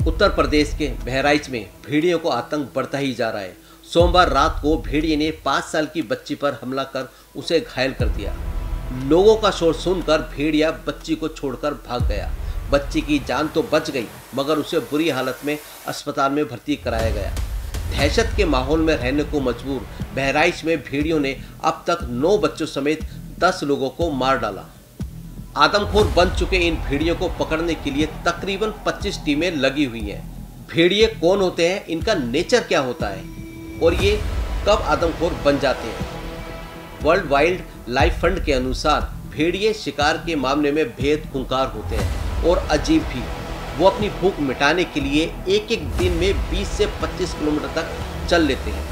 उत्तर प्रदेश के बहराइच में भेड़ियों को आतंक बढ़ता ही जा रहा है। सोमवार रात को भेड़िए ने 5 साल की बच्ची पर हमला कर उसे घायल कर दिया। लोगों का शोर सुनकर भेड़िया बच्ची को छोड़कर भाग गया। बच्ची की जान तो बच गई, मगर उसे बुरी हालत में अस्पताल में भर्ती कराया गया। दहशत के माहौल में रहने को मजबूर बहराइच में भेड़ियों ने अब तक 9 बच्चों समेत 10 लोगों को मार डाला। आदमखोर बन चुके इन भेड़ियों को पकड़ने के लिए तकरीबन 25 टीमें लगी हुई हैं। भेड़िए कौन होते हैं, इनका नेचर क्या होता है और ये कब आदमखोर बन जाते हैं? वर्ल्ड वाइल्ड लाइफ फंड के अनुसार भेड़िए शिकार के मामले में बेहद खूंखार होते हैं और अजीब भी। वो अपनी भूख मिटाने के लिए एक दिन में 20 से 25 किलोमीटर तक चल लेते हैं।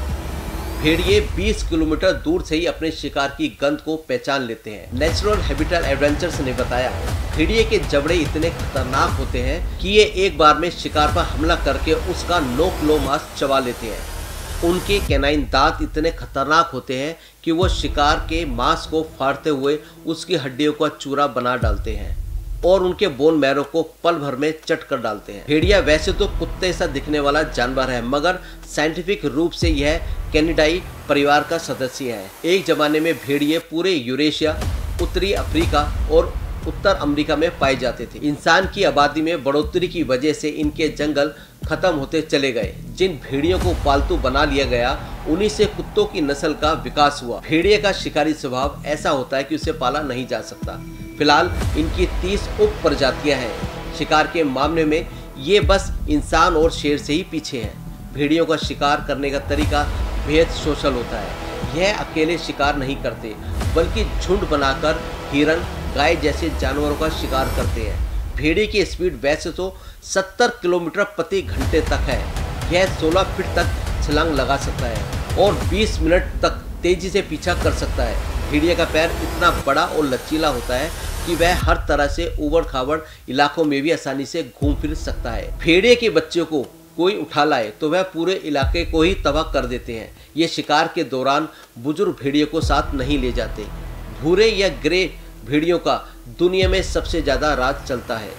भेड़िए 20 किलोमीटर दूर से ही अपने शिकार की गंध को पहचान लेते हैं। नेचुरल हैबिटेट एडवेंचर्स ने बताया, भेड़िए के जबड़े इतने खतरनाक होते हैं कि ये एक बार में शिकार पर हमला करके उसका 9 किलो मांस चबा लेते हैं। उनके कैनाइन दांत इतने खतरनाक होते हैं कि वो शिकार के मांस को फाड़ते हुए उसकी हड्डियों का चूरा बना डालते हैं और उनके बोन मैरो को पल भर में चट कर डालते हैं। भेड़िया वैसे तो कुत्ते सा दिखने वाला जानवर है, मगर साइंटिफिक रूप से यह कैनिडाई परिवार का सदस्य है। एक जमाने में भेड़िए पूरे यूरेशिया, उत्तरी अफ्रीका और उत्तर अमेरिका में पाए जाते थे। इंसान की आबादी में बढ़ोतरी की वजह से इनके जंगल खत्म होते चले गए। जिन भेड़ियों को पालतू बना लिया गया, उन्हीं से कुत्तों की नस्ल का विकास हुआ। भेड़िए का शिकारी स्वभाव ऐसा होता है कि उसे पाला नहीं जा सकता। फिलहाल इनकी 30 उप प्रजातियां हैं। शिकार के मामले में ये बस इंसान और शेर से ही पीछे हैं। भेड़ियों का शिकार करने का तरीका बेहद सोशल होता है। यह अकेले शिकार नहीं करते, बल्कि झुंड बनाकर हिरन, गाय जैसे जानवरों का शिकार करते हैं। भेड़िए की स्पीड वैसे तो 70 किलोमीटर प्रति घंटे तक है। यह 16 फीट तक छलांग लगा सकता है और 20 मिनट तक तेजी से पीछा कर सकता है। भेड़िए का पैर इतना बड़ा और लचीला होता है कि वह हर तरह से उबड़ खाबड़ इलाकों में भी आसानी से घूम फिर सकता है। भेड़िए के बच्चों को कोई उठा लाए तो वह पूरे इलाके को ही तबाह कर देते हैं। ये शिकार के दौरान बुजुर्ग भेड़ियों को साथ नहीं ले जाते। भूरे या ग्रे भेड़ियों का दुनिया में सबसे ज़्यादा राज चलता है,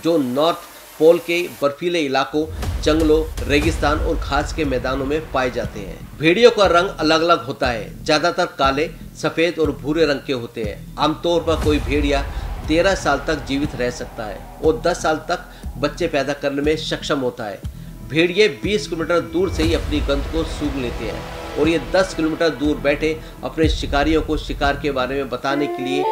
जो नॉर्थ पोल के बर्फीले इलाकों, जंगलों, रेगिस्तान और घास के मैदानों में पाए जाते हैं। भेड़ियों का रंग अलग अलग होता है। ज़्यादातर काले, सफ़ेद और भूरे रंग के होते हैं। आमतौर पर कोई भेड़िया 13 साल तक जीवित रह सकता है और 10 साल तक बच्चे पैदा करने में सक्षम होता है। भेड़िए 20 किलोमीटर दूर से ही अपनी गंध को सूंघ लेते हैं और ये 10 किलोमीटर दूर बैठे अपने शिकारियों को शिकार के बारे में बताने के लिए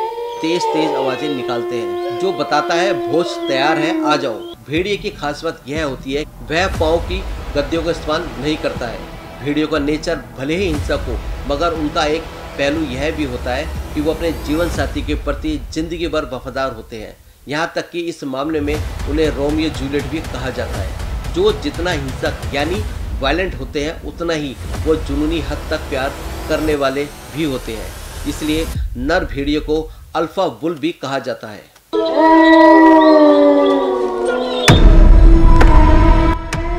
तेज तेज आवाज़ें निकालते हैं, जो बताता है भोज तैयार है, आ जाओ। भेड़िए की खास बात यह होती है, वह पाँव की गद्दियों का इस्तेमाल नहीं करता है। भेड़ियों का नेचर भले ही हिंसक हो, मगर उनका एक पहलू यह भी होता है कि वो अपने जीवन साथी के प्रति जिंदगी भर वफादार होते हैं। यहाँ तक कि इस मामले में उन्हें रोमियो जूलियट भी कहा जाता है। जो जितना हिंसक यानी वायलेंट होते हैं, उतना ही वो जुनूनी हद तक प्यार करने वाले भी होते हैं। इसलिए नर भेड़िए को अल्फा बुल भी कहा जाता है।